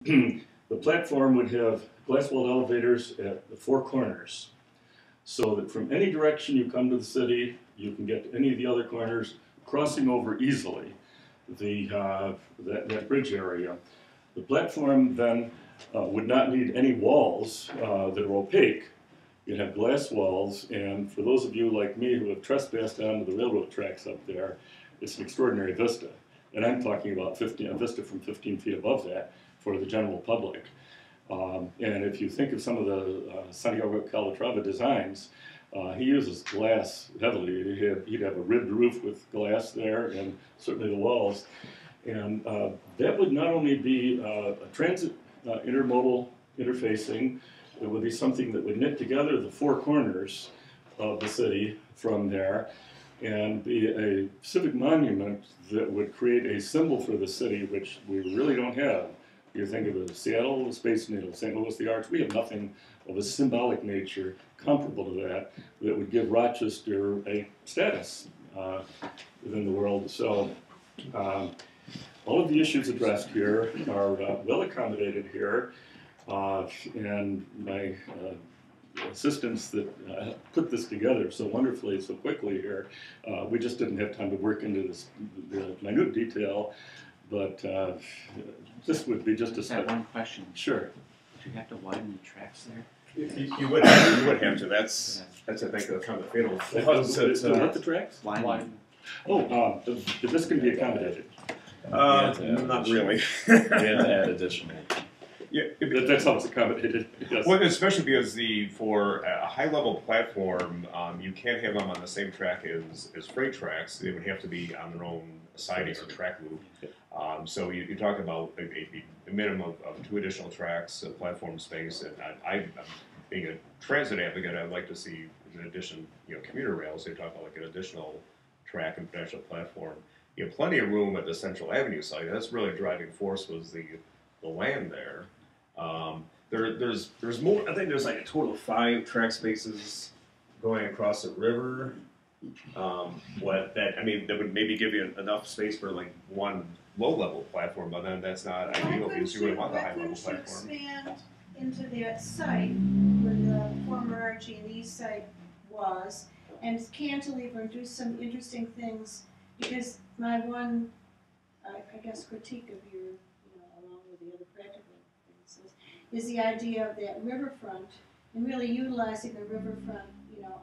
the platform would have glass-walled elevators at the four corners, so that from any direction you come to the city, you can get to any of the other corners, crossing over easily that bridge area. The platform then would not need any walls that are opaque. You'd have glass walls, and for those of you like me who have trespassed onto the railroad tracks up there, it's an extraordinary vista. And I'm talking about a vista from 15 feet above that for the general public. And if you think of some of the Santiago Calatrava designs, he uses glass heavily. He'd have a ribbed roof with glass there, and certainly the walls. And that would not only be a transit intermodal interfacing, it would be something that would knit together the four corners of the city from there, and be a civic monument that would create a symbol for the city, which we really don't have. You think of Seattle, the Space Needle, St. Louis, the Arch. We have nothing of a symbolic nature comparable to that would give Rochester a status within the world. So all of the issues addressed here are well accommodated here, and my assistants that put this together so wonderfully, so quickly here, we just didn't have time to work into the minute detail, but this would be just a step. One question. Sure. Do you have to widen the tracks there? You would have to. That's I think the kind of fatal flaws. What the tracks? Widen. Oh, this can be accommodated. Not really. We have to add additional. Yeah, that's how it's accommodated. Yes. Well, especially because for a high-level platform, you can't have them on the same track as freight tracks. They would have to be on their own siding or track loop. So you talk about a minimum of 2 additional tracks, platform space, and I being a transit advocate, I'd like to see, in addition, commuter rails. They talk about like an additional track and potential platform. You have plenty of room at the Central Avenue site. That's really a driving force was the land there. There's more. I think there's like a total of 5 track spaces going across the river. That would maybe give you enough space for like one low-level platform, but then that's not ideal because you really want the high-level platform. Expand into that site where the former RG&E site was, and cantilever and do some interesting things, because my one, I guess, critique of your, along with the other practical things, is the idea of that riverfront and really utilizing the riverfront,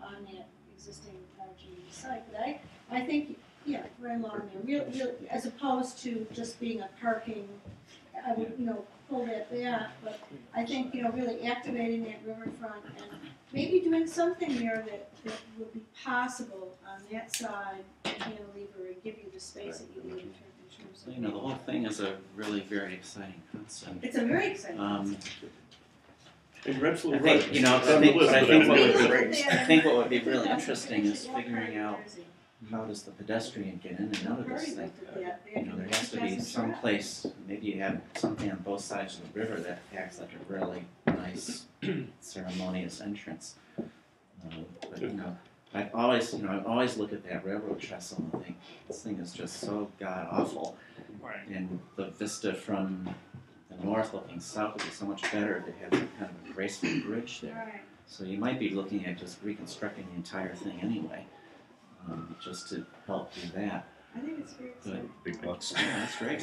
on that existing RG&E site. But I think, yeah, right along there, real, as opposed to just being a parking, I would, pull that back, but I think, really activating that riverfront and maybe doing something there that would be possible on that side, cantilever, and give you the space that you need in terms of. The whole thing is a really very exciting concept. It's a very exciting concept. And you're absolutely right. I think what would be really interesting is figuring out how does the pedestrian get in and out of this thing. There has to be some place, maybe you have something on both sides of the river that acts like a really nice ceremonious entrance. But I always look at that railroad trestle and think this thing is just so god awful, and the vista from the north looking south would be so much better to have some kind of a graceful bridge there. Right. So you might be looking at just reconstructing the entire thing anyway, just to help do that. I think it's very exciting. Big bucks. Yeah, that's great.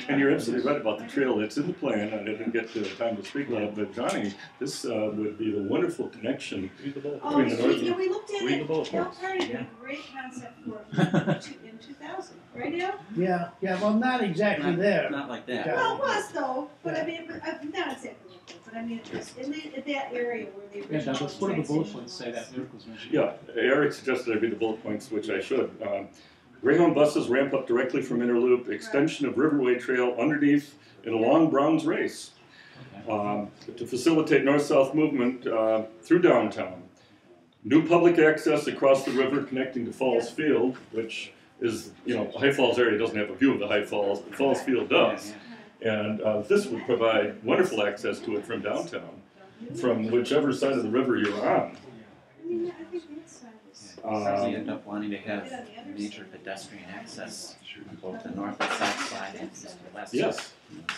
And you're absolutely right about the trail. It's in the plan. I didn't get the time to speak about it, but Johnny, this would be the wonderful connection between the north and we looked at it. Al Party did a great concept for it in 2000, right, Al? Yeah, well, not exactly there. Not like that. Well, it was though, but I mean, not exactly like that. But I mean, it was in that area where the original. Yeah, what do the bullet points say that Eric was mentioning? Yeah, Eric suggested I read the bullet points, which I should. Greyhound buses ramp up directly from Interloop, extension of Riverway Trail underneath and along Brown's Race to facilitate north-south movement through downtown. New public access across the river connecting to Falls Field, which is, High Falls area doesn't have a view of the High Falls, but Falls Field does. And this would provide wonderful access to it from downtown, from whichever side of the river you're on. I mean, I think that side is. So you end up wanting to have major pedestrian access on both the north and south side and east and west. Yes,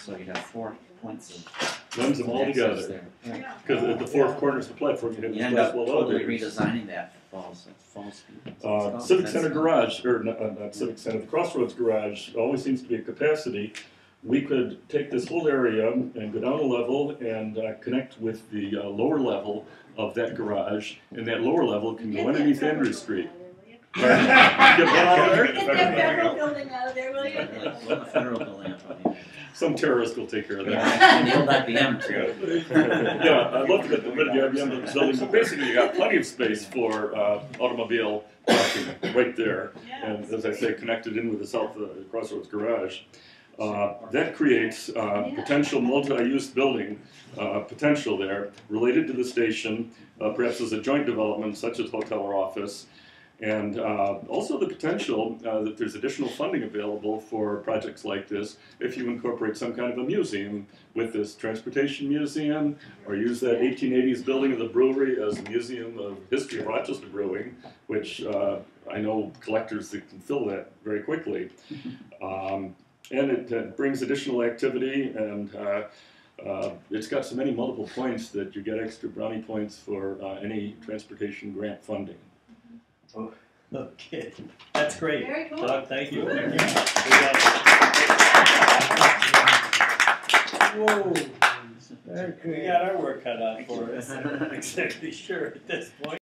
So you have 4 points of blends them all access together. there. Yeah. Because at the four corners of the platform, you have You these end glass up wall totally elevators. redesigning that falls speed. Civic Center garage, or not Civic Center, the Crossroads garage always seems to be at capacity. We could take this whole area and go down a level and connect with the lower level of that garage, and that lower level can go underneath Andrew Street. Get one out of there? Get that federal building out of there, will you? Let the federal building up. Some terrorist will take care of that. And the old IBM too. Yeah, I'd love to get rid of the IBM building, but basically you got plenty of space for automobile parking right there. And as I say, connected in with the South Crossroads garage. That creates potential multi-use building potential there related to the station, perhaps as a joint development such as hotel or office. And also the potential that there's additional funding available for projects like this if you incorporate some kind of a museum with this transportation museum, or use that 1880s building of the brewery as a museum of history of Rochester brewing, which I know collectors that can fill that very quickly. And it brings additional activity, and it's got so many multiple points that you get extra brownie points for any transportation grant funding. Okay, that's great. Very cool. Doug, thank you. Whoa. Very We creative. got our work cut out for us. I'm not exactly sure at this point.